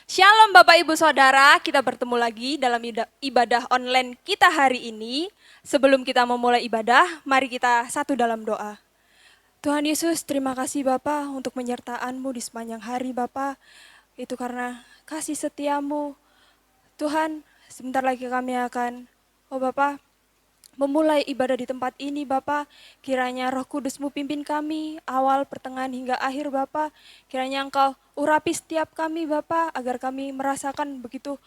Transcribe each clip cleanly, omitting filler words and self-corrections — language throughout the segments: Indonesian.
Shalom Bapak Ibu Saudara, kita bertemu lagi dalam ibadah online kita hari ini. Sebelum kita memulai ibadah, mari kita satu dalam doa. Tuhan Yesus, terima kasih Bapa untuk penyertaan-Mu di sepanjang hari Bapa. Itu karena kasih setiamu. Tuhan, sebentar lagi kami akan, Bapa, memulai ibadah di tempat ini Bapa. Kiranya Roh Kudus-Mu pimpin kami awal, pertengahan hingga akhir Bapa. Kiranya Engkau urapi setiap kami Bapa agar kami merasakan begitu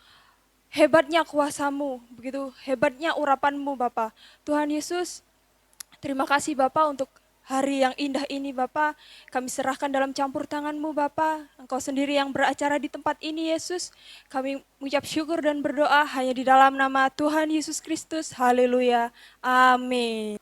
hebatnya kuasa-Mu, begitu hebatnya urapan-Mu Bapa. Tuhan Yesus, terima kasih Bapa untuk hari yang indah ini Bapa. Kami serahkan dalam campur tangan-Mu Bapa. Engkau sendiri yang beracara di tempat ini Yesus. Kami mengucap syukur dan berdoa hanya di dalam nama Tuhan Yesus Kristus. Haleluya. Amin.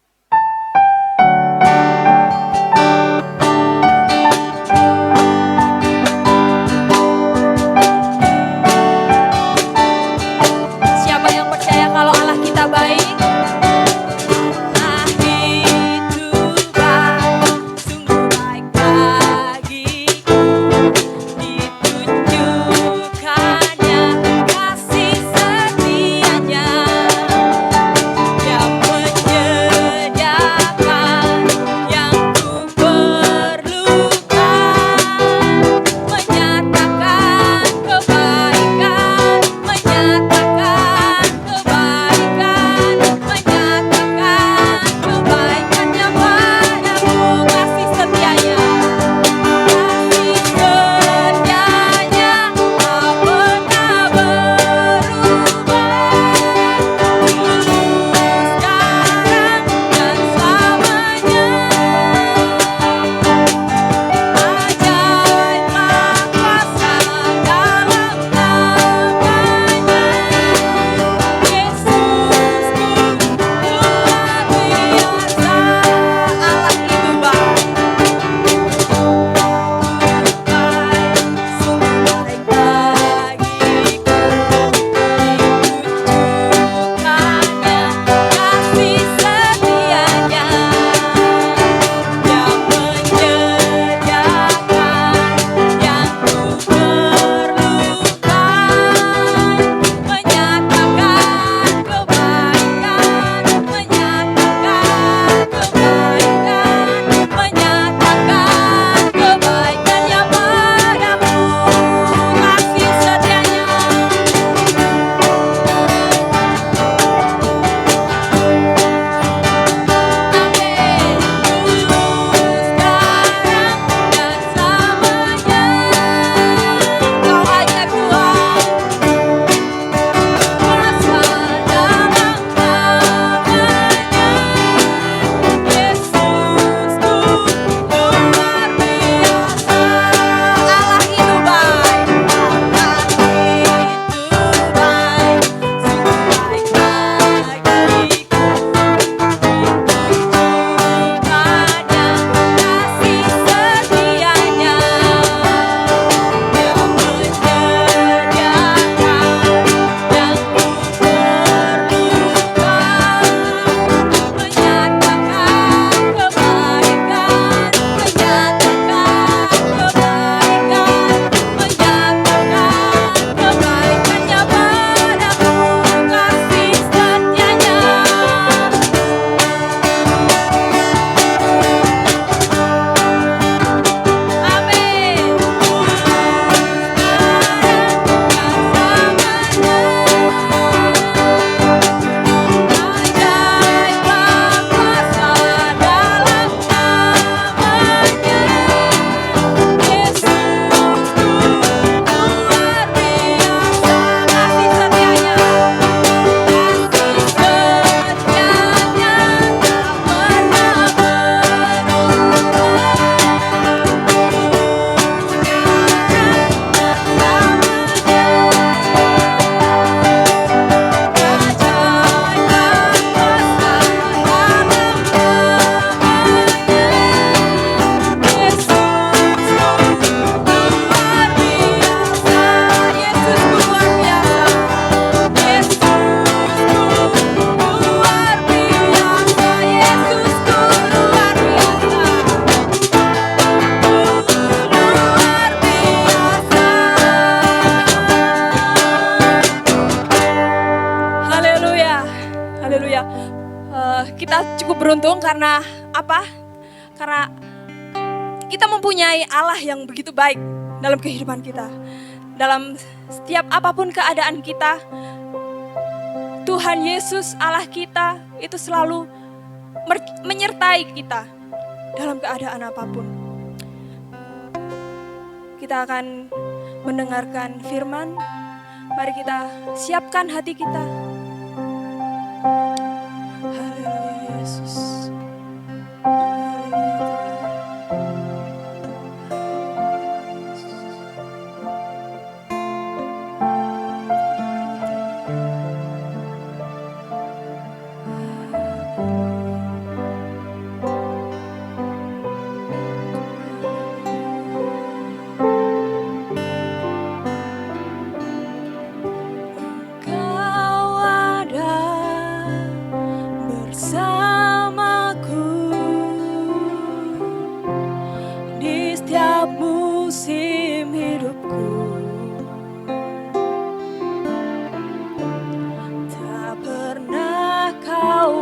Siapa yang percaya kalau Allah kita baik? beruntung karena apa? Karena kita mempunyai Allah yang begitu baik dalam kehidupan kita. Dalam setiap apapun keadaan kita, Tuhan Yesus Allah kita itu selalu menyertai kita dalam keadaan apapun. Kita akan mendengarkan firman. Mari kita siapkan hati kita. Haleluya Yesus.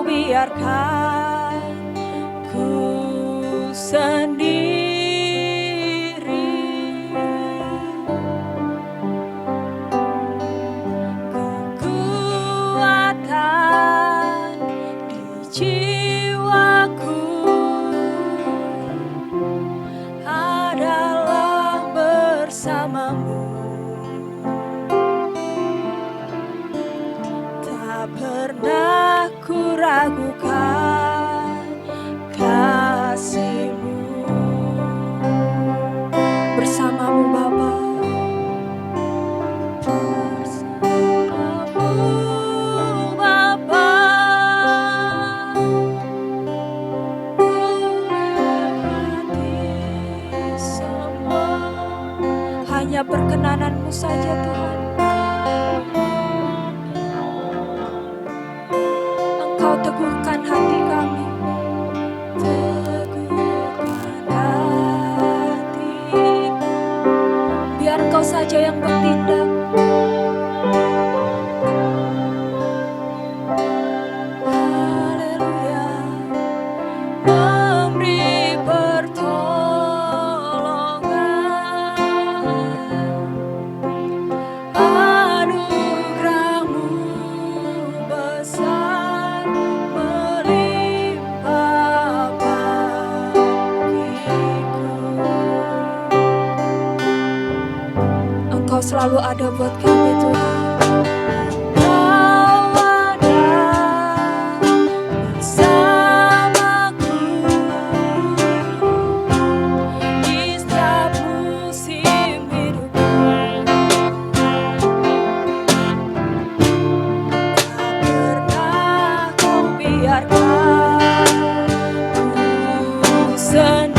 Biarkan ku sendiri, kekuatan di jiwaku adalah bersamamu. Tak pernah ku ragukan kasih-Mu. Bersamamu Bapa, bersamamu Bapa, ku lewati semua. Hanya perkenanan-Mu saja Tuhan. Teguhkan hati kami, teguhkan hati, biar Engkau saja yang bertindak. Haleluya, memberi pertolongan, anugerah-Mu besar. Engkau selalu ada buat kami Tuhan. Kau ada bersamaku di setiap musim hidupku. Tak pernah Kau biarkan ku sendiri.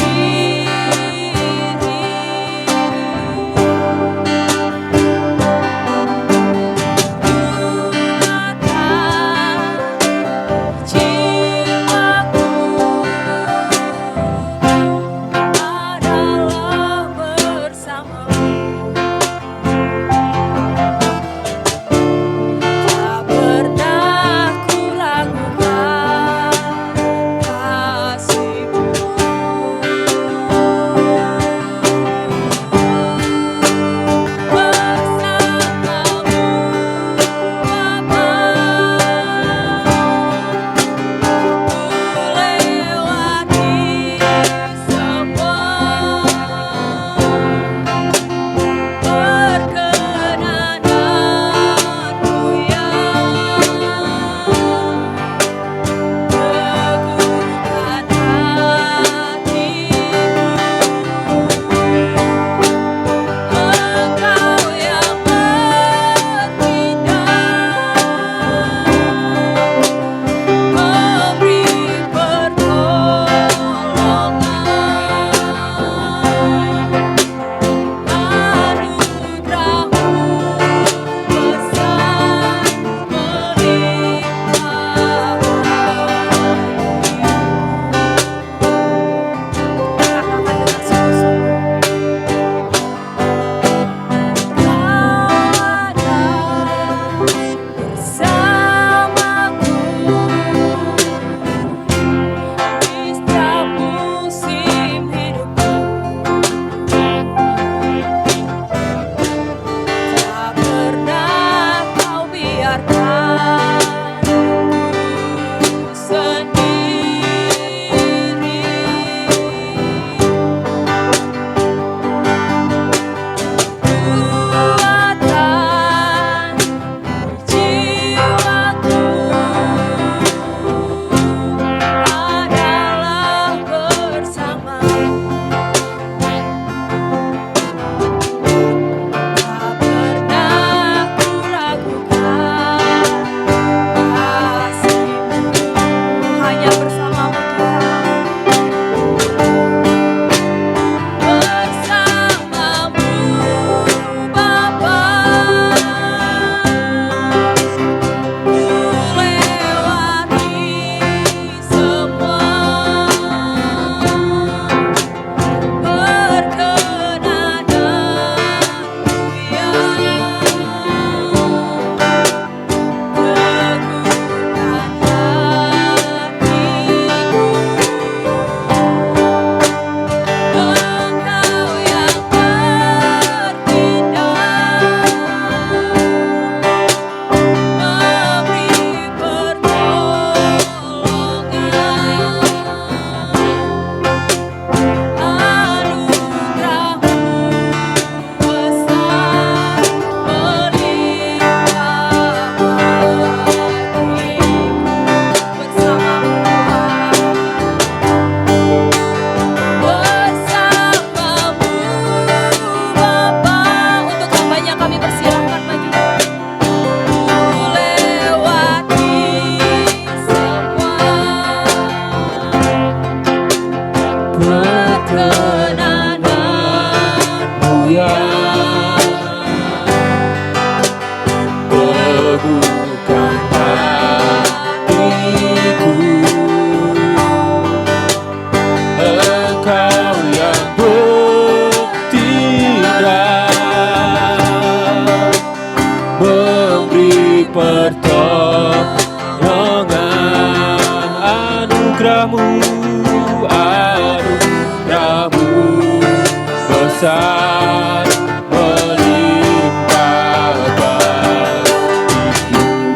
besar melimpah bagiku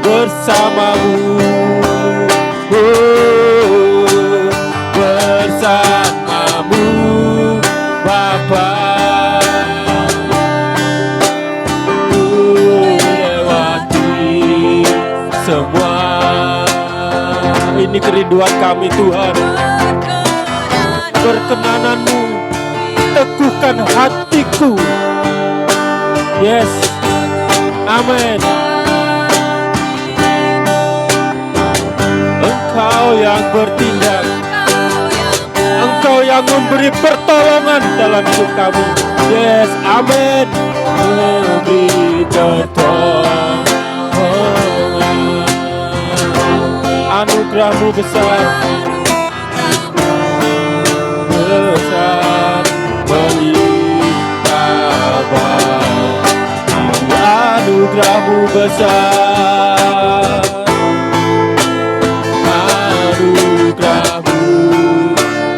bersamamu, bersamamu Bapa. Ku lewati semua, ini kerinduan kami Tuhan. Perkenanan-Mu teguhkan hatiku. Yes, amin. Engkau yang bertindak, Engkau yang memberi pertolongan dalam hidup kami. Yes, amin. Memberi pertolongan, anugerah-Mu besar, besar melimpah bagiku, anugerah-Mu besar, anugerah-Mu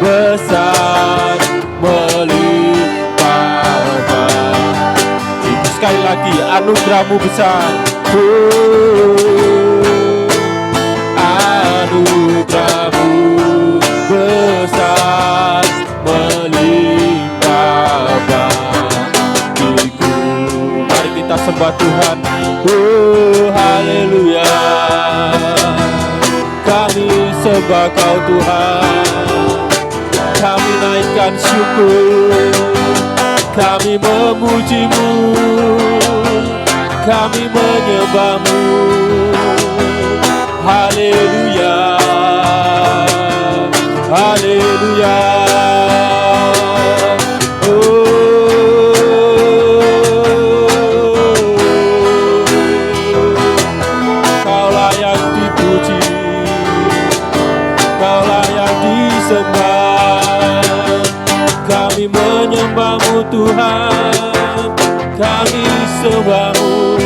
besar melimpah bagiku. Sekali lagi, anugerah-Mu besar, anugerah-Mu besar melimpah bagiku. Mari kita sembah Tuhan. Haleluya. Kami sembah Kau Tuhan, kami naikkan syukur, kami memuji-Mu, kami menyembah-Mu. Haleluya, haleluya. Kaulah yang dipuji, Kaulah yang disembah. Kami menyembah-Mu Tuhan, kami sembah-Mu.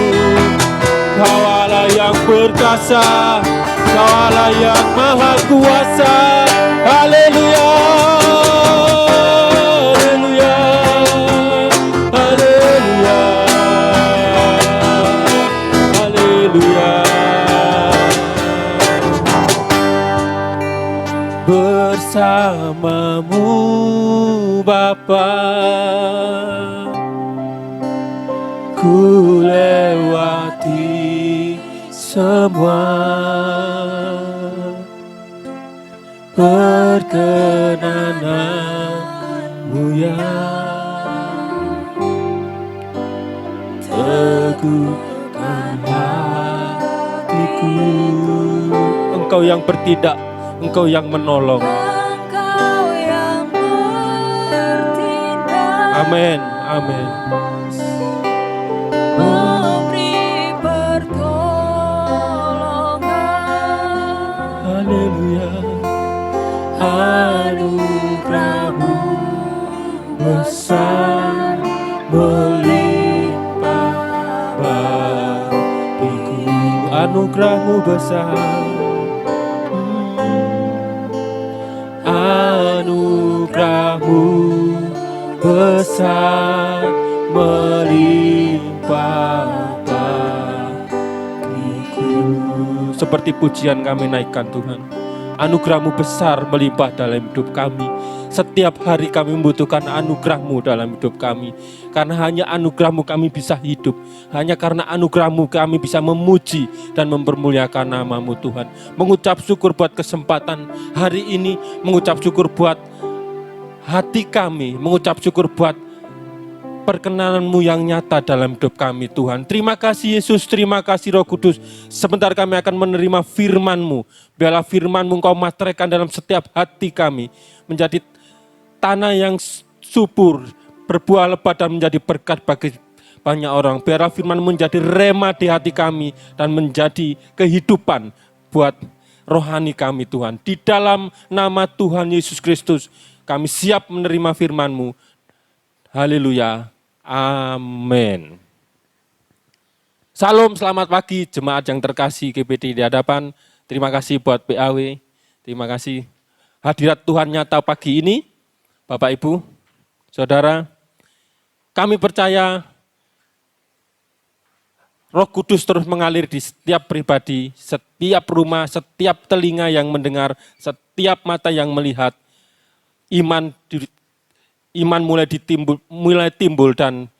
Kau Allah yang perkasa, Kau Allah yang maha kuasa. Haleluya, haleluya, haleluya, haleluya. Bersama-Mu Bapa, ku lewati semua, perkenanan-Mu yang teguhkan hatiku. Engkau yang bertindak, Engkau yang menolong. Engkau yang bertindak. Amin, amin. Memberi pertolongan. Haleluya. Anugerah-Mu besar melimpah bagiku, anugerah-Mu besar, anugerah-Mu besar melimpah bagiku. Seperti pujian kami naikkan Tuhan, anugerah-Mu besar melimpah dalam hidup kami. Setiap hari kami membutuhkan anugerah-Mu dalam hidup kami. Karena hanya anugerah-Mu kami bisa hidup. Hanya karena anugerah-Mu kami bisa memuji dan mempermuliakan nama-Mu Tuhan. Mengucap syukur buat kesempatan hari ini. Mengucap syukur buat hati kami. Mengucap syukur buat perkenanan-Mu yang nyata dalam hidup kami Tuhan. Terima kasih Yesus, terima kasih Roh Kudus. Sebentar kami akan menerima firman-Mu. Biarlah firman-Mu Engkau materaikan dalam setiap hati kami. Menjadi tanah yang subur, berbuah lebat dan menjadi berkat bagi banyak orang. Biarlah firman-Mu menjadi rema di hati kami dan menjadi kehidupan buat rohani kami Tuhan. Di dalam nama Tuhan Yesus Kristus kami siap menerima firman-Mu. Haleluya. Amin. Salam, selamat pagi jemaat yang terkasih GPD di hadapan. Terima kasih buat PAW. Terima kasih hadirat Tuhan nyata pagi ini. Bapak Ibu, Saudara, Kami percaya Roh Kudus terus mengalir di setiap pribadi, setiap rumah, setiap telinga yang mendengar, setiap mata yang melihat. Iman mulai timbul dan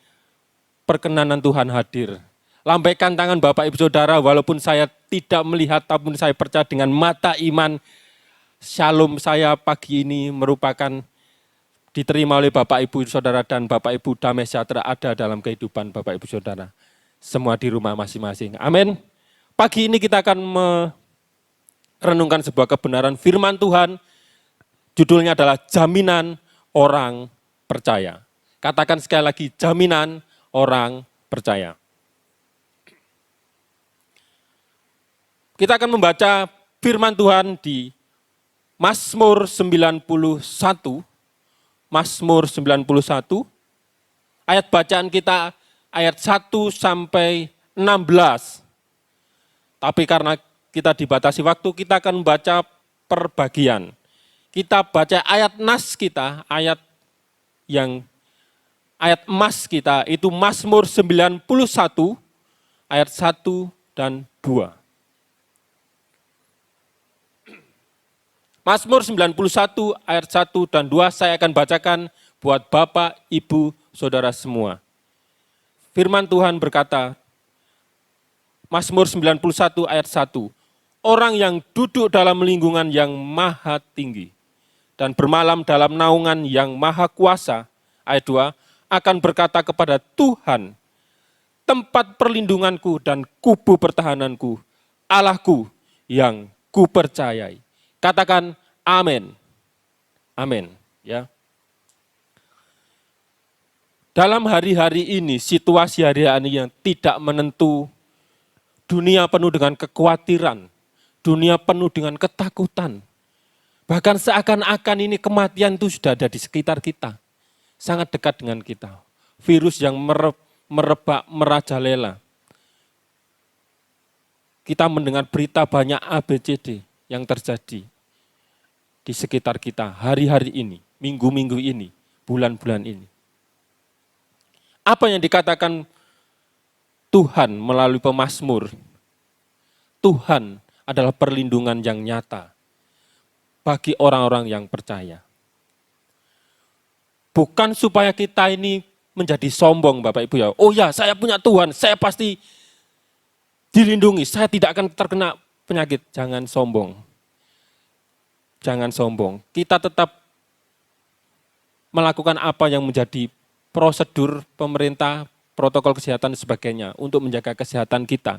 perkenanan Tuhan hadir. Lambaikan tangan Bapak Ibu Saudara, walaupun saya tidak melihat, tapi saya percaya dengan mata iman. Shalom saya pagi ini merupakan diterima oleh Bapak Ibu Saudara, dan Bapak Ibu damai sejahtera ada dalam kehidupan Bapak Ibu Saudara. Semua di rumah masing-masing. Amin. Pagi ini kita akan merenungkan sebuah kebenaran firman Tuhan. Judulnya adalah jaminan orang percaya. Katakan sekali lagi, jaminan orang percaya. Kita akan membaca firman Tuhan di Mazmur 91. Mazmur 91. Ayat bacaan kita ayat 1 sampai 16. Tapi karena kita dibatasi waktu, kita akan membaca per bagian. Kita baca ayat nas kita, ayat emas kita, itu Mazmur 91, ayat 1 dan 2. Mazmur 91, ayat 1 dan 2, saya akan bacakan buat Bapak, Ibu, Saudara semua. Firman Tuhan berkata, Mazmur 91 ayat 1, orang yang duduk dalam lingkungan yang maha tinggi dan bermalam dalam naungan yang maha kuasa, ayat 2, akan berkata kepada Tuhan, tempat perlindunganku dan kubu pertahananku, Allahku yang kupercayai. Katakan amin. Amin. Ya. Dalam hari-hari ini, situasi hari-hari yang tidak menentu, dunia penuh dengan kekhawatiran, dunia penuh dengan ketakutan. Bahkan seakan-akan ini kematian itu sudah ada di sekitar kita. Sangat dekat dengan kita. Virus yang merebak, merajalela. Kita mendengar berita banyak ABCD yang terjadi di sekitar kita hari-hari ini, minggu-minggu ini, bulan-bulan ini. Apa yang dikatakan Tuhan melalui pemazmur? Tuhan adalah perlindungan yang nyata bagi orang-orang yang percaya. Bukan supaya kita ini menjadi sombong Bapak Ibu ya. Oh ya, saya punya Tuhan, saya pasti dilindungi, saya tidak akan terkena penyakit. Jangan sombong. Jangan sombong. Kita tetap melakukan apa yang menjadi prosedur pemerintah, protokol kesehatan dan sebagainya untuk menjaga kesehatan kita.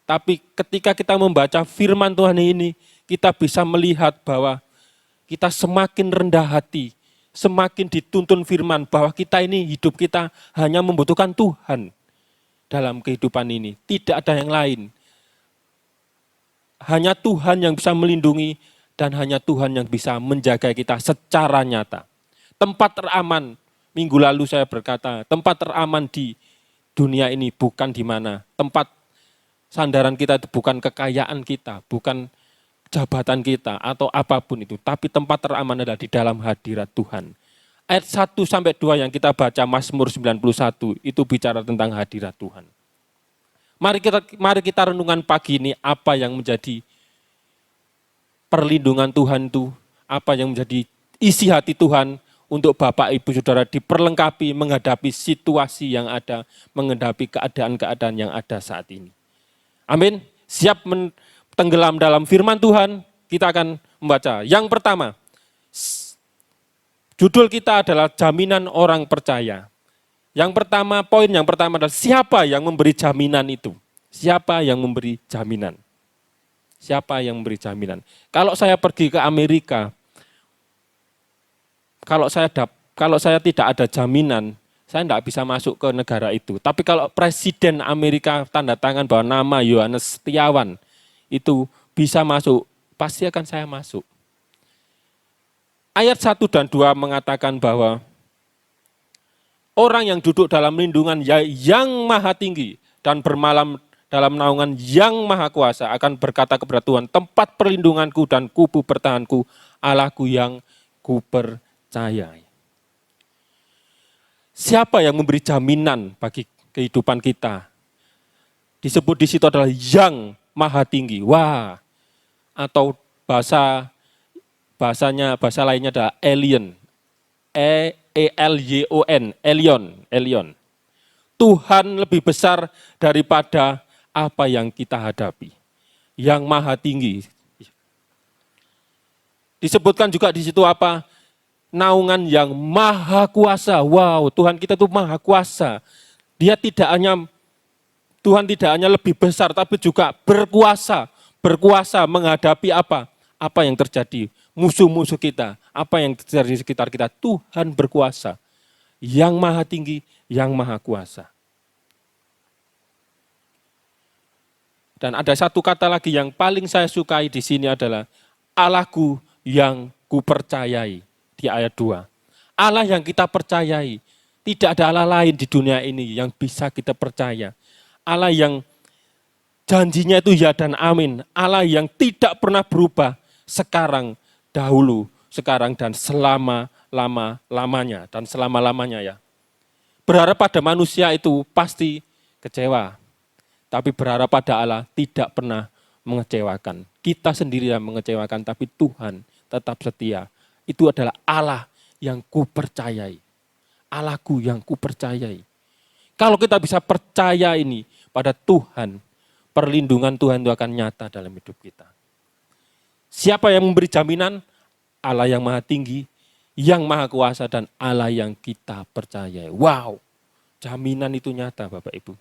Tapi ketika kita membaca firman Tuhan ini, kita bisa melihat bahwa kita semakin rendah hati, semakin dituntun firman bahwa kita ini, hidup kita hanya membutuhkan Tuhan dalam kehidupan ini. Tidak ada yang lain. Hanya Tuhan yang bisa melindungi dan hanya Tuhan yang bisa menjaga kita secara nyata. Tempat teraman, minggu lalu saya berkata, tempat teraman di dunia ini bukan di mana. Tempat sandaran kita itu bukan kekayaan kita, bukan jabatan kita atau apapun itu. Tapi tempat teraman adalah di dalam hadirat Tuhan. Ayat 1 sampai 2 yang kita baca Mazmur 91 itu bicara tentang hadirat Tuhan. Mari kita renungan pagi ini apa yang menjadi perlindungan Tuhan itu, apa yang menjadi isi hati Tuhan untuk Bapak, Ibu, Saudara diperlengkapi menghadapi situasi yang ada, menghadapi keadaan-keadaan yang ada saat ini. Amin. Siap tenggelam dalam firman Tuhan, kita akan membaca. Yang pertama, judul kita adalah jaminan orang percaya. Poin yang pertama adalah siapa yang memberi jaminan itu? Siapa yang memberi jaminan? Siapa yang memberi jaminan? Kalau saya pergi ke Amerika, kalau saya tidak ada jaminan, saya tidak bisa masuk ke negara itu. Tapi kalau Presiden Amerika tanda tangan bahwa nama Yohanes Setiawan itu bisa masuk, pasti akan saya masuk. Ayat 1 dan 2 mengatakan bahwa orang yang duduk dalam lindungan yang maha tinggi dan bermalam dalam naungan yang maha kuasa akan berkata kepada Tuhan, tempat perlindunganku dan kubu pertahananku, Allahku yang kupercayai. Siapa yang memberi jaminan bagi kehidupan kita? Disebut di situ adalah yang maha tinggi. Wah, atau bahasa lainnya adalah alien. E-E-L-Y-O-N, Elion. Tuhan lebih besar daripada apa yang kita hadapi. Yang maha tinggi. Disebutkan juga di situ apa? Naungan yang maha kuasa. Wow, Tuhan kita itu maha kuasa. Tuhan tidak hanya lebih besar, tapi juga berkuasa. Berkuasa menghadapi apa? Apa yang terjadi? Musuh-musuh kita. Apa yang terjadi di sekitar kita? Tuhan berkuasa. Yang maha tinggi, yang maha kuasa. Dan ada satu kata lagi yang paling saya sukai di sini adalah Allahku yang kupercayai di ayat 2. Allah yang kita percayai. Tidak ada Allah lain di dunia ini yang bisa kita percaya. Allah yang janjinya itu ya dan amin. Allah yang tidak pernah berubah sekarang, dahulu, sekarang dan selama-lamanya. Dan selama-lamanya ya. Berharap pada manusia itu pasti kecewa. Tapi berharap pada Allah tidak pernah mengecewakan. Kita sendiri yang mengecewakan, tapi Tuhan tetap setia. Itu adalah Allah yang kupercayai. Allahku yang kupercayai. Kalau kita bisa percaya ini pada Tuhan, perlindungan Tuhan itu akan nyata dalam hidup kita. Siapa yang memberi jaminan? Allah yang maha tinggi, yang maha kuasa, dan Allah yang kita percayai. Wow, jaminan itu nyata Bapak Ibu.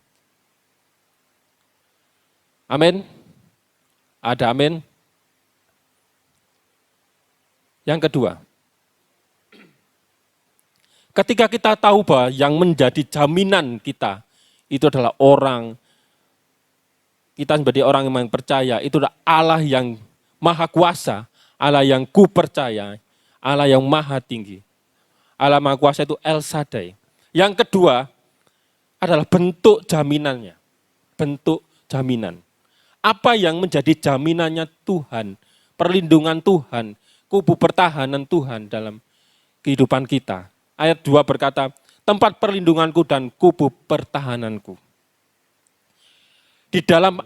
Amin. Ada amin. Yang kedua, ketika kita tahu bahwa yang menjadi jaminan kita itu adalah kita sebagai orang yang percaya, itu adalah Allah yang maha kuasa, Allah yang ku percaya, Allah yang maha tinggi. Allah maha kuasa itu El Shaddai. Yang kedua adalah bentuk jaminannya. Bentuk jaminan. Apa yang menjadi jaminannya Tuhan, perlindungan Tuhan, kubu pertahanan Tuhan dalam kehidupan kita. Ayat 2 berkata, tempat perlindunganku dan kubu pertahananku. Di dalam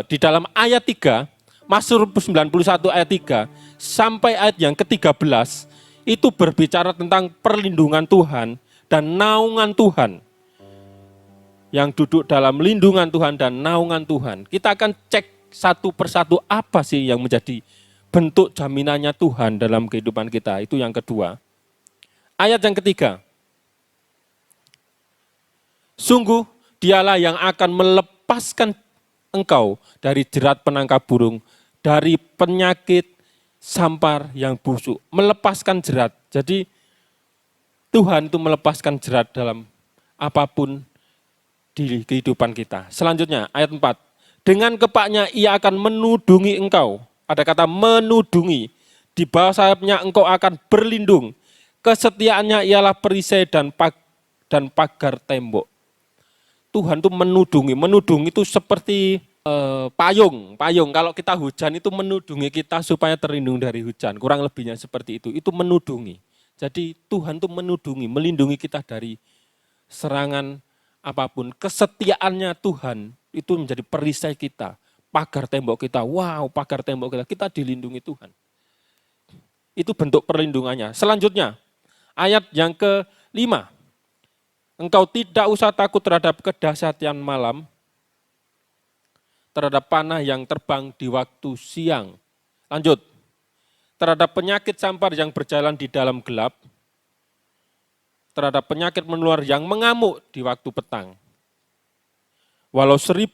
di dalam ayat 3, Mazmur 91 ayat 3, sampai ayat yang ke-13, itu berbicara tentang perlindungan Tuhan dan naungan Tuhan. Yang duduk dalam lindungan Tuhan dan naungan Tuhan. Kita akan cek satu persatu apa sih yang menjadi bentuk jaminannya Tuhan dalam kehidupan kita. Itu yang kedua. Ayat yang ketiga. Sungguh dialah yang akan melepaskan engkau dari jerat penangkap burung, dari penyakit sampar yang busuk. Melepaskan jerat. Jadi Tuhan itu melepaskan jerat dalam apapun di kehidupan kita. Selanjutnya ayat 4. Dengan kepaknya ia akan menudungi engkau. Ada kata menudungi. Di bawah sayapnya engkau akan berlindung. Kesetiaannya ialah perisai dan pagar tembok. Tuhan itu menudungi. Menudungi itu seperti payung. Kalau kita hujan itu menudungi kita supaya terlindung dari hujan. Kurang lebihnya seperti itu. Itu menudungi. Jadi Tuhan itu menudungi, melindungi kita dari serangan apapun. Kesetiaannya Tuhan itu menjadi perisai kita, pagar tembok kita. Wow, pagar tembok kita dilindungi Tuhan. Itu bentuk perlindungannya. Selanjutnya, ayat yang ke-5. Engkau tidak usah takut terhadap kedahsyatan malam, terhadap panah yang terbang di waktu siang. Lanjut, terhadap penyakit sampar yang berjalan di dalam gelap, terhadap penyakit menular yang mengamuk di waktu petang. Walau 1.000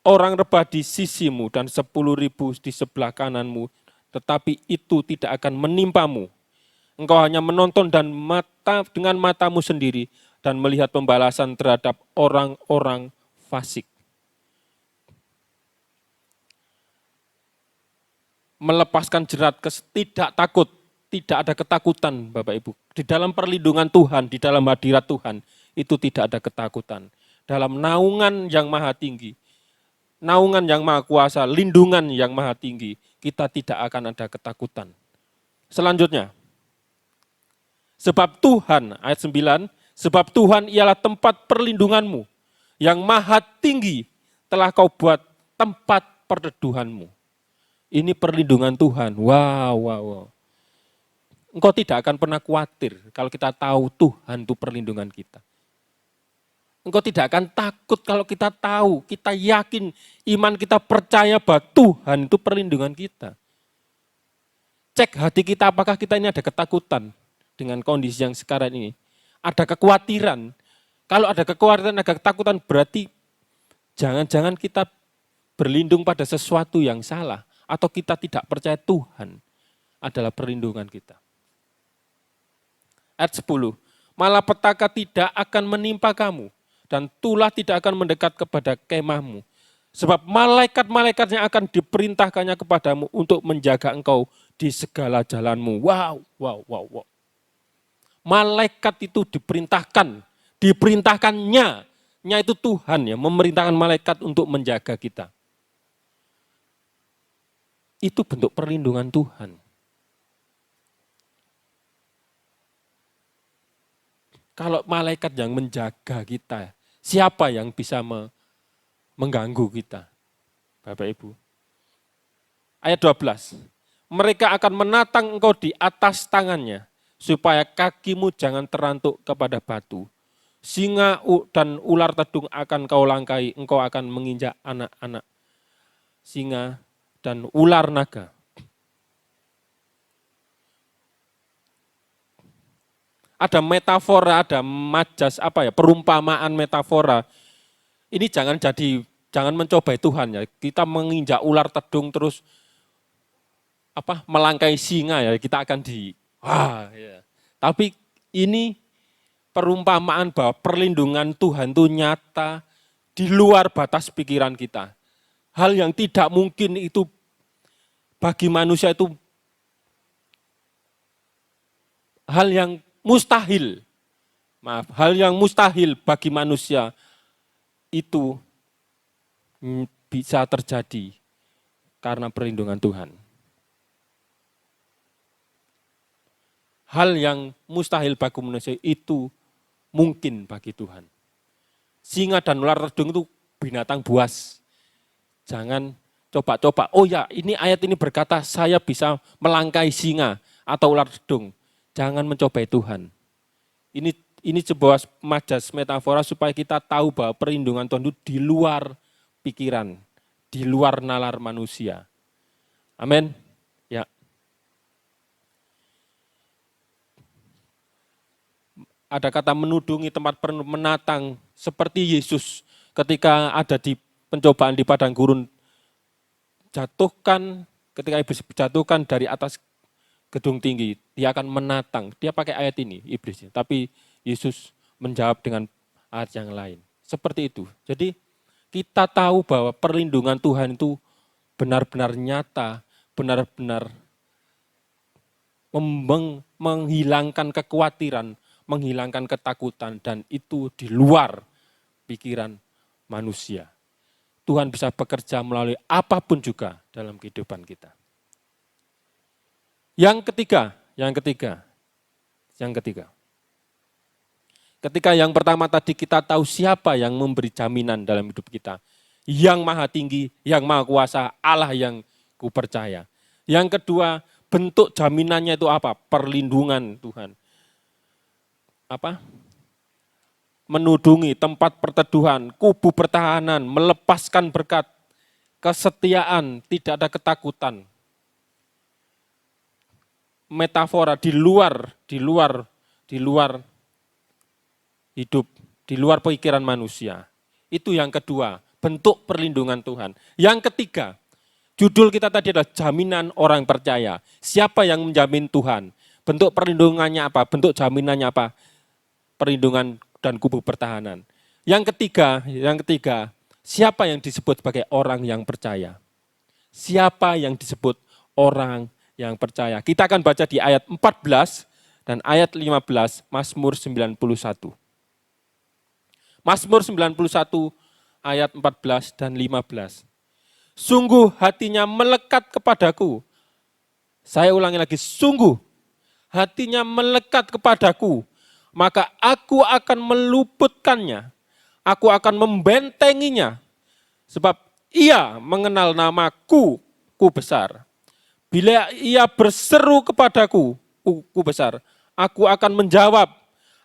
orang rebah di sisimu dan 10.000 di sebelah kananmu, tetapi itu tidak akan menimpamu. Engkau hanya menonton dengan matamu sendiri dan melihat pembalasan terhadap orang-orang fasik. Melepaskan jerat tidak takut, tidak ada ketakutan Bapak Ibu. Di dalam perlindungan Tuhan, di dalam hadirat Tuhan, itu tidak ada ketakutan. Dalam naungan yang maha tinggi, naungan yang maha kuasa, lindungan yang maha tinggi, kita tidak akan ada ketakutan. Selanjutnya, Sebab Tuhan, ayat 9, sebab Tuhan ialah tempat perlindunganmu, yang maha tinggi telah kau buat tempat perteduhanmu. Ini perlindungan Tuhan. Wow, wow, wow. Engkau tidak akan pernah khawatir kalau kita tahu Tuhan itu perlindungan kita. Engkau tidak akan takut kalau kita tahu, kita yakin, iman kita percaya bahwa Tuhan itu perlindungan kita. Cek hati kita apakah kita ini ada ketakutan dengan kondisi yang sekarang ini. Ada kekhawatiran. Kalau ada kekhawatiran, ada ketakutan berarti jangan-jangan kita berlindung pada sesuatu yang salah. Atau kita tidak percaya Tuhan adalah perlindungan kita. Ayat 10, malapetaka tidak akan menimpa kamu dan tulah tidak akan mendekat kepada kemahmu. Sebab malaikat-malaikatnya akan diperintahkannya kepadamu untuk menjaga engkau di segala jalanmu. Wow, wow, wow, wow. Malaikat itu diperintahkannya itu Tuhan ya, memerintahkan malaikat untuk menjaga kita. Itu bentuk perlindungan Tuhan. Kalau malaikat yang menjaga kita, siapa yang bisa mengganggu kita? Bapak Ibu. Ayat 12. Mereka akan menatang engkau di atas tangannya, supaya kakimu jangan terantuk kepada batu. Singa dan ular tedung akan kau langkai, engkau akan menginjak anak-anak singa dan ular naga. Ada metafora, ada majas, perumpamaan metafora. Ini jangan mencobai Tuhan ya. Kita menginjak ular tedung terus melangkai singa ya, kita akan ya. Tapi ini perumpamaan bahwa perlindungan Tuhan itu nyata di luar batas pikiran kita. Hal yang tidak mungkin itu bagi manusia itu hal yang mustahil. Hal yang mustahil bagi manusia itu bisa terjadi karena perlindungan Tuhan. Hal yang mustahil bagi manusia itu mungkin bagi Tuhan. Singa dan ular tedung itu binatang buas. Jangan coba-coba, oh ya ini ayat ini berkata saya bisa melangkai singa atau ular tedung. Jangan mencobai Tuhan. Ini sebuah majas metafora supaya kita tahu bahwa perlindungan Tuhan itu di luar pikiran, di luar nalar manusia. Amin. Ya. Ada kata menudungi tempat menatang seperti Yesus ketika ada di pencobaan di padang gurun, ketika iblis jatuhkan dari atas gedung tinggi, dia akan menatang. Dia pakai ayat ini, iblisnya. Tapi Yesus menjawab dengan ayat yang lain. Seperti itu. Jadi kita tahu bahwa perlindungan Tuhan itu benar-benar nyata, benar-benar menghilangkan kekhawatiran, menghilangkan ketakutan, dan itu di luar pikiran manusia. Tuhan bisa bekerja melalui apapun juga dalam kehidupan kita. Yang ketiga. Ketika yang pertama tadi kita tahu siapa yang memberi jaminan dalam hidup kita. Yang maha tinggi, yang maha kuasa, Allah yang ku percaya. Yang kedua, bentuk jaminannya itu apa? Perlindungan Tuhan. Menudungi tempat perteduhan, kubu pertahanan, melepaskan berkat, kesetiaan, tidak ada ketakutan. Metafora di luar hidup, di luar pikiran manusia. Itu yang kedua, bentuk perlindungan Tuhan. Yang ketiga, judul kita tadi adalah jaminan orang percaya. Siapa yang menjamin Tuhan? Bentuk perlindungannya apa? Bentuk jaminannya apa? Perlindungan dan kubu pertahanan. Yang ketiga, siapa yang disebut sebagai orang yang percaya? Siapa yang disebut orang yang percaya? Kita akan baca di ayat 14 dan ayat 15 Mazmur 91. Mazmur 91 ayat 14 dan 15. Sungguh hatinya melekat kepadaku. Saya ulangi lagi, sungguh hatinya melekat kepadaku, maka aku akan meluputkannya, aku akan membentenginya, sebab ia mengenal namaku, ku besar. Bila ia berseru kepadaku, ku besar, aku akan menjawab,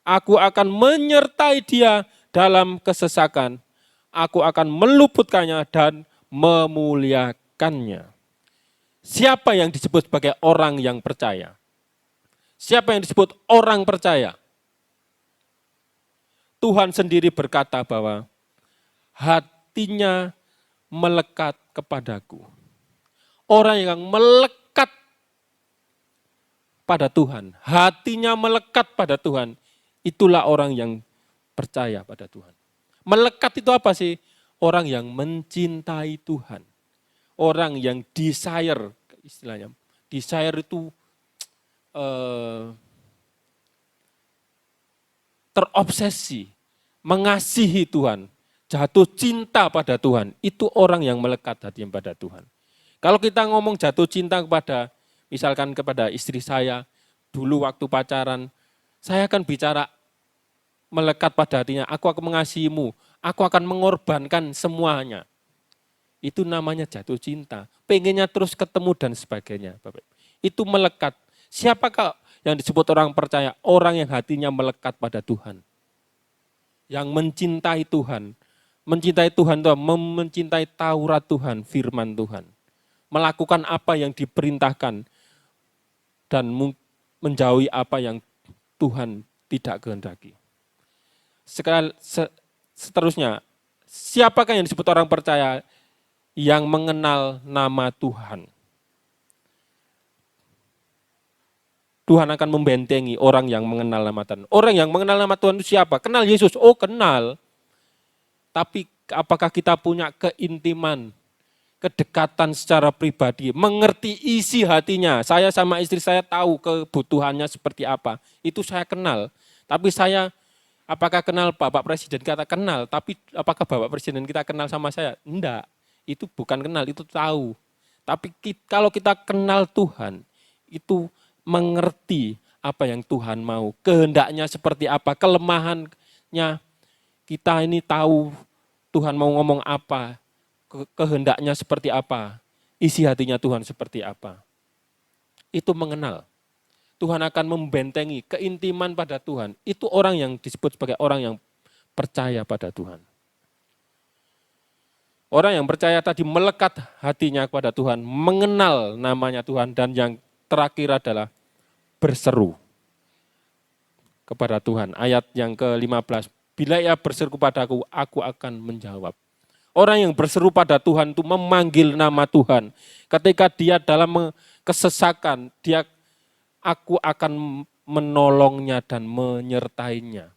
aku akan menyertai dia dalam kesesakan, aku akan meluputkannya dan memuliakannya. Siapa yang disebut sebagai orang yang percaya? Siapa yang disebut orang percaya? Tuhan sendiri berkata bahwa hatinya melekat kepadaku. Orang yang melekat pada Tuhan, hatinya melekat pada Tuhan, itulah orang yang percaya pada Tuhan. Melekat itu apa sih? Orang yang mencintai Tuhan. Orang yang desire, istilahnya. Desire itu terobsesi, mengasihi Tuhan, jatuh cinta pada Tuhan. Itu orang yang melekat hatinya pada Tuhan. Kalau kita ngomong jatuh cinta kepada, misalkan kepada istri saya, dulu waktu pacaran, saya akan bicara melekat pada hatinya, aku akan mengasihimu, aku akan mengorbankan semuanya. Itu namanya jatuh cinta, pengennya terus ketemu dan sebagainya. Itu melekat. Siapakah yang disebut orang percaya? Orang yang hatinya melekat pada Tuhan. Yang mencintai Tuhan. Mencintai Tuhan itu mencintai Taurat Tuhan, firman Tuhan. Melakukan apa yang diperintahkan dan menjauhi apa yang Tuhan tidak kehendaki. Seterusnya, siapakah yang disebut orang percaya? Yang mengenal nama Tuhan. Tuhan akan membentengi orang yang mengenal nama Tuhan. Orang yang mengenal nama Tuhan itu siapa? Kenal Yesus? Oh, kenal. Tapi apakah kita punya keintiman, kedekatan secara pribadi, mengerti isi hatinya? Saya sama istri saya tahu kebutuhannya seperti apa. Itu saya kenal. Tapi saya, apakah kenal Bapak Presiden? Kita kenal. Tapi apakah Bapak Presiden kita kenal sama saya? Enggak. Itu bukan kenal, itu tahu. Tapi kalau kita kenal Tuhan, itu mengerti apa yang Tuhan mau, kehendaknya seperti apa, kelemahannya. Kita ini tahu Tuhan mau ngomong apa, kehendaknya seperti apa, isi hatinya Tuhan seperti apa. Itu mengenal. Tuhan akan membentengi keintiman pada Tuhan. Itu orang yang disebut sebagai orang yang percaya pada Tuhan. Orang yang percaya tadi melekat hatinya kepada Tuhan, mengenal namanya Tuhan, dan yang terakhir adalah berseru kepada Tuhan. Ayat yang ke-15, bila ia berseru kepadaku, aku akan menjawab. Orang yang berseru pada Tuhan itu memanggil nama Tuhan. Ketika dia dalam kesesakan, aku akan menolongnya dan menyertainya.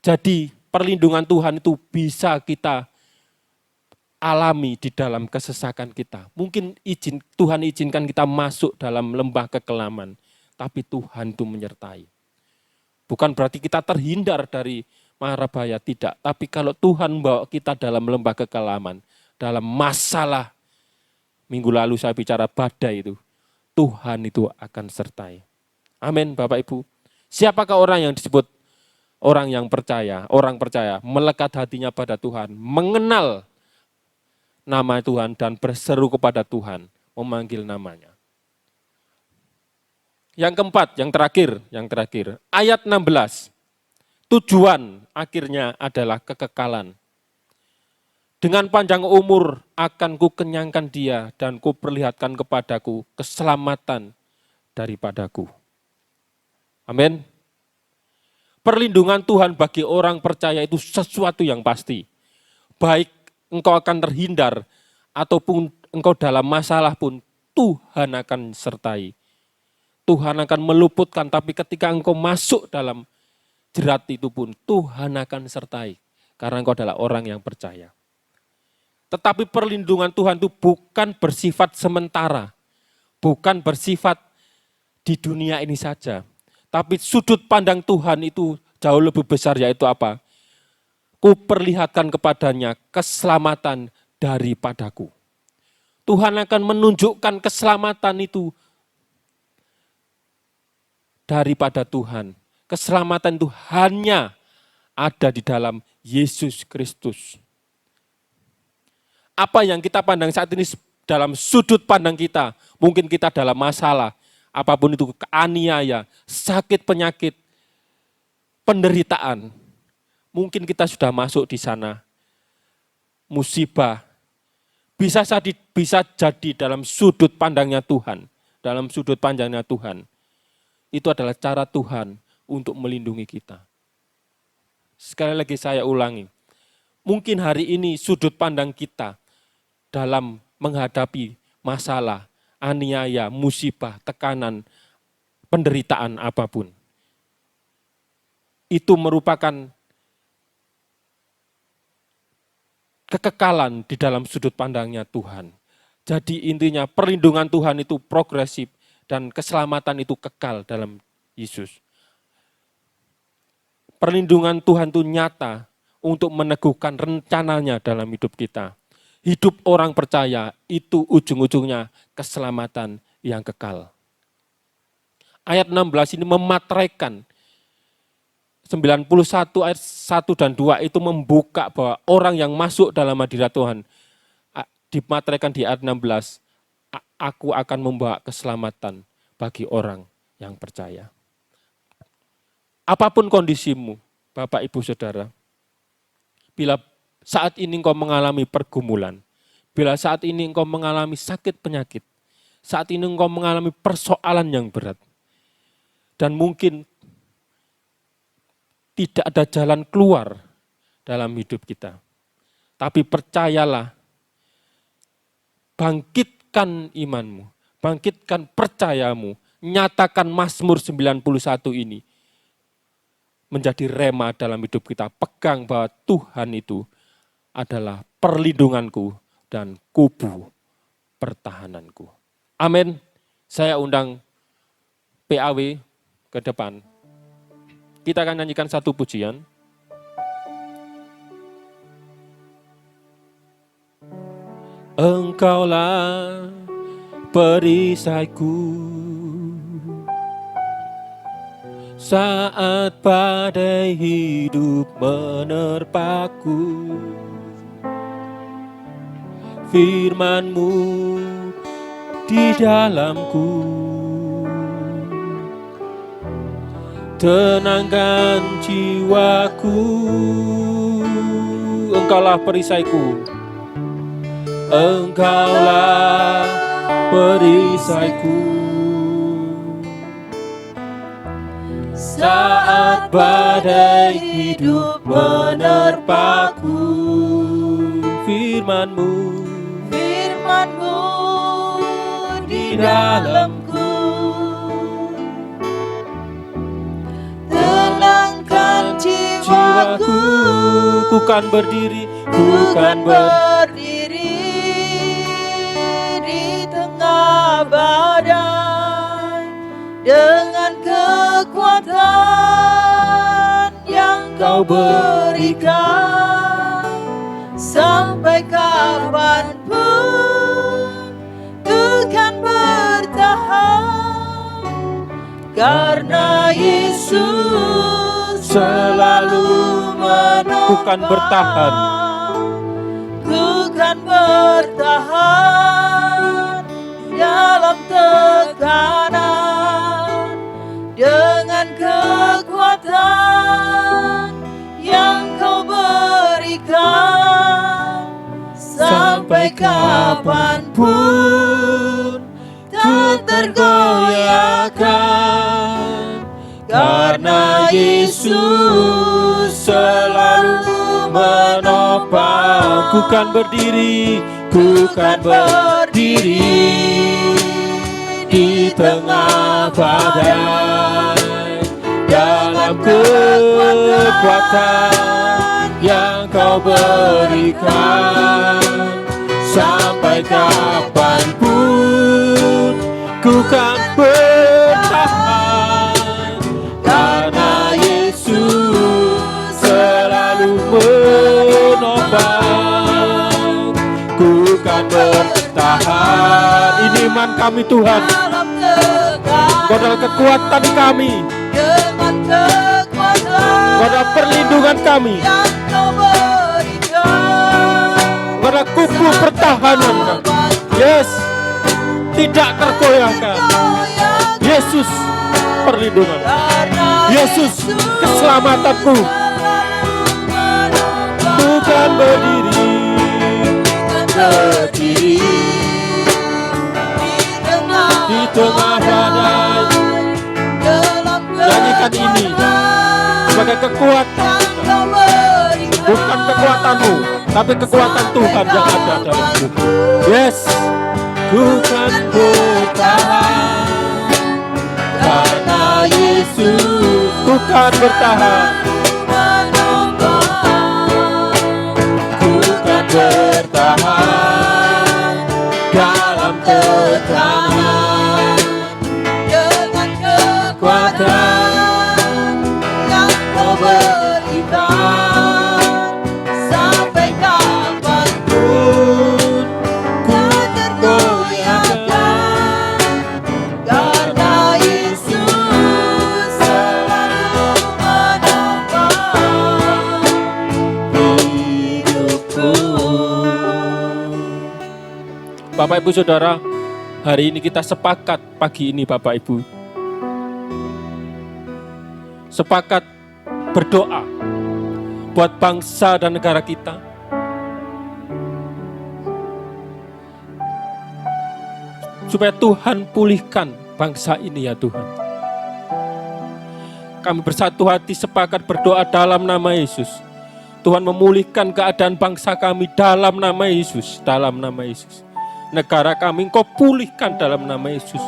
Jadi perlindungan Tuhan itu bisa kita alami di dalam kesesakan kita. Mungkin Tuhan izinkan kita masuk dalam lembah kekelaman, tapi Tuhan itu menyertai. Bukan berarti kita terhindar dari mara bahaya, tidak. Tapi kalau Tuhan membawa kita dalam lembah kekelaman, dalam masalah, minggu lalu saya bicara badai itu, Tuhan itu akan sertai. Amin Bapak Ibu. Siapakah orang yang disebut orang yang percaya, orang percaya, melekat hatinya pada Tuhan, mengenal nama Tuhan dan berseru kepada Tuhan, memanggil namanya. Yang keempat, yang terakhir, ayat 16. Tujuan akhirnya adalah kekekalan. Dengan panjang umur akan kukenyangkan dia dan kuperlihatkan kepadaku keselamatan daripadaku. Amin. Perlindungan Tuhan bagi orang percaya itu sesuatu yang pasti. Baik engkau akan terhindar, ataupun engkau dalam masalah pun, Tuhan akan sertai. Tuhan akan meluputkan, tapi ketika engkau masuk dalam jerat itu pun, Tuhan akan sertai. Karena engkau adalah orang yang percaya. Tetapi perlindungan Tuhan itu bukan bersifat sementara. Bukan bersifat di dunia ini saja. Tapi sudut pandang Tuhan itu jauh lebih besar, yaitu apa? Kuperlihatkan kepadanya keselamatan daripadaku. Tuhan akan menunjukkan keselamatan itu daripada Tuhan. Keselamatan itu hanya ada di dalam Yesus Kristus. Apa yang kita pandang saat ini dalam sudut pandang kita, mungkin kita dalam masalah, apapun itu, keaniaya, sakit, penyakit, penderitaan, mungkin kita sudah masuk di sana. Musibah, bisa jadi dalam sudut pandangnya Tuhan, dalam sudut pandangnya Tuhan. Itu adalah cara Tuhan untuk melindungi kita. Sekali lagi saya ulangi, mungkin hari ini sudut pandang kita dalam menghadapi masalah, aniaya, musibah, tekanan, penderitaan apapun. Itu merupakan kekekalan di dalam sudut pandangnya Tuhan. Jadi intinya perlindungan Tuhan itu progresif dan keselamatan itu kekal dalam Yesus. Perlindungan Tuhan itu nyata untuk meneguhkan rencananya dalam hidup kita. Hidup orang percaya itu ujung-ujungnya keselamatan yang kekal. Ayat 16 ini memateraikan 91 ayat 1 dan 2 itu membuka bahwa orang yang masuk dalam hadirat Tuhan, dimateraikan di ayat 16, aku akan membawa keselamatan bagi orang yang percaya. Apapun kondisimu, Bapak, Ibu, Saudara, bila saat ini engkau mengalami pergumulan, bila saat ini engkau mengalami sakit penyakit, saat ini engkau mengalami persoalan yang berat, dan mungkin tidak ada jalan keluar dalam hidup kita. Tapi percayalah, bangkitkan imanmu, bangkitkan percayamu, nyatakan Mazmur 91 ini menjadi rema dalam hidup kita. Pegang bahwa Tuhan itu adalah perlindunganku dan kubu pertahananku. Amin. Saya undang PAW ke depan. Kita akan nyanyikan satu pujian. Engkaulah perisaiku saat badai hidup menerpaku. Firman-Mu di dalamku, tenangkan jiwaku. Engkaulah perisaiku, Engkaulah perisaiku saat badai hidup menerpaku. Firman-Mu di dalamku, tenangkan jiwaku. Ku kan berdiri, Ku kan berdiri di tengah badai dengan kekuatan yang Kau berikan. Sampai kapanpun Ku kan bertahan, karena Yesus selalu menopang. Ku kan bertahan. Ku kan bertahan dalam tekanan dengan kekuatan yang Kau berikan. Sampai kapanpun tak tergoyahkan, karena Yesus selalu menopang. ku kan berdiri, ku kan berdiri di tengah badai dalam kekuatan yang Kau berikan. Sampai kapanpun ku kan bertahan, karena Yesus selalu menopang. Ku kan bertahan, ini iman kami Tuhan. dalam tekanan Engkau adalah kekuatan kami. dengan kekuatan Engkau adalah perlindungan kami. yang Kau berikan. Engkau adalah kubu pertahanan kami. Yes, tidak tergoyahkan. Yesus, perlindungan. Yesus, keselamatanku. Bukan berdiri di tengah badai. Nyanyikan ini sebagai kekuatan, bukan kekuatanmu, tapi kekuatan Tuhan yang ada dalam hidupmu. Yes, ku kan bertahan karena Yesus. Ku kan bertahan, ku kan bertahan dalam tekanan dengan kekuatan yang Kau berikan. Sampai kapanpun ku tergoyahkan, karena Yesus selalu menopang hidupku. Bapak Ibu Saudara, hari ini kita sepakat pagi ini Bapak Ibu. Sepakat berdoa buat bangsa dan negara kita. Supaya Tuhan pulihkan bangsa ini ya Tuhan. Kami bersatu hati sepakat berdoa dalam nama Yesus. Tuhan memulihkan keadaan bangsa kami dalam nama Yesus. Dalam nama Yesus. Negara kami Engkau pulihkan dalam nama Yesus.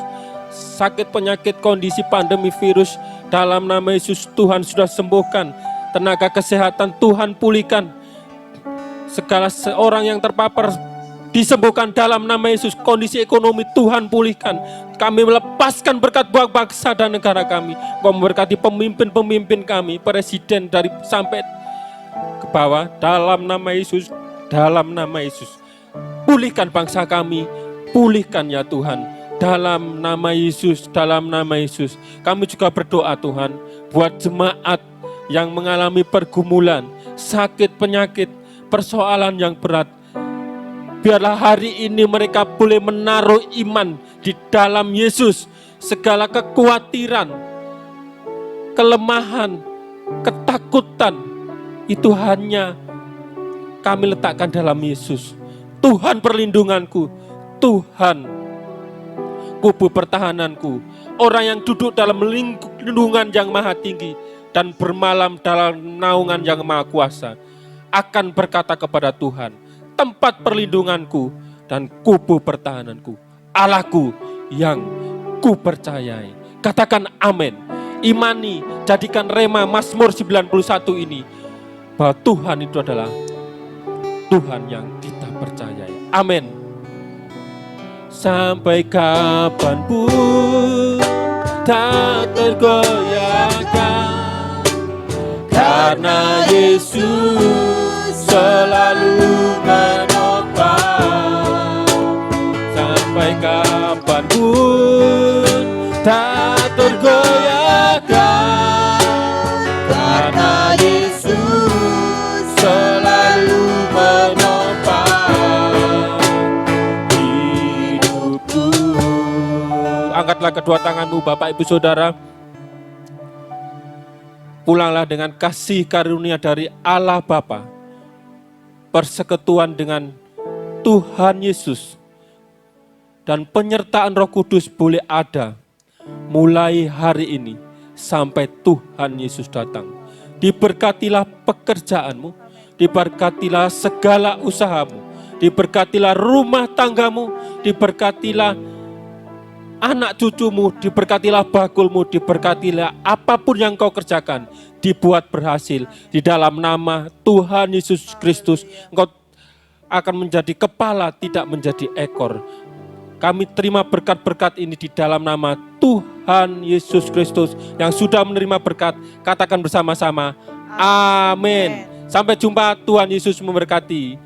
Sakit, penyakit, kondisi pandemi virus dalam nama Yesus Tuhan sudah sembuhkan. Tenaga kesehatan Tuhan pulihkan. Segala seorang yang terpapar disembuhkan dalam nama Yesus. Kondisi ekonomi Tuhan pulihkan. Kami melepaskan berkat buat bangsa dan negara kami. Engkau memberkati pemimpin-pemimpin kami, presiden dari sampai ke bawah dalam nama Yesus. Dalam nama Yesus. Pulihkan bangsa kami, pulihkan ya Tuhan. Dalam nama Yesus, dalam nama Yesus. Kami juga berdoa Tuhan, buat jemaat yang mengalami pergumulan, sakit, penyakit, persoalan yang berat. Biarlah hari ini mereka boleh menaruh iman di dalam Yesus. Segala kekhawatiran, kelemahan, ketakutan, itu hanya kami letakkan dalam Yesus. Tuhan perlindunganku, Tuhan kubu pertahananku. Orang yang duduk dalam lindungan yang maha tinggi dan bermalam dalam naungan yang maha kuasa akan berkata kepada Tuhan, tempat perlindunganku dan kubu pertahananku, Allahku yang ku percayai. Katakan amin. Imani, jadikan rema Mazmur 91 ini, bahwa Tuhan itu adalah Tuhan yang kita percayai. Amin. Sampai kapanpun tak tergoyahkan, karena Yesus selalu menopang. Sampai kapanpun tak tergoyahkan, karena Yesus selalu menopang hidupku. Angkatlah kedua tanganmu Bapak Ibu Saudara. Pulanglah dengan kasih karunia dari Allah Bapa, persekutuan dengan Tuhan Yesus, dan penyertaan Roh Kudus boleh ada mulai hari ini sampai Tuhan Yesus datang. Diberkatilah pekerjaanmu, diberkatilah segala usahamu, diberkatilah rumah tanggamu, diberkatilah anak cucumu, diberkatilah bakulmu, diberkatilah apapun yang kau kerjakan, dibuat berhasil. Di dalam nama Tuhan Yesus Kristus, engkau akan menjadi kepala, tidak menjadi ekor. Kami terima berkat-berkat ini di dalam nama Tuhan Yesus Kristus. Yang sudah menerima berkat, katakan bersama-sama, amin. Sampai jumpa, Tuhan Yesus memberkati.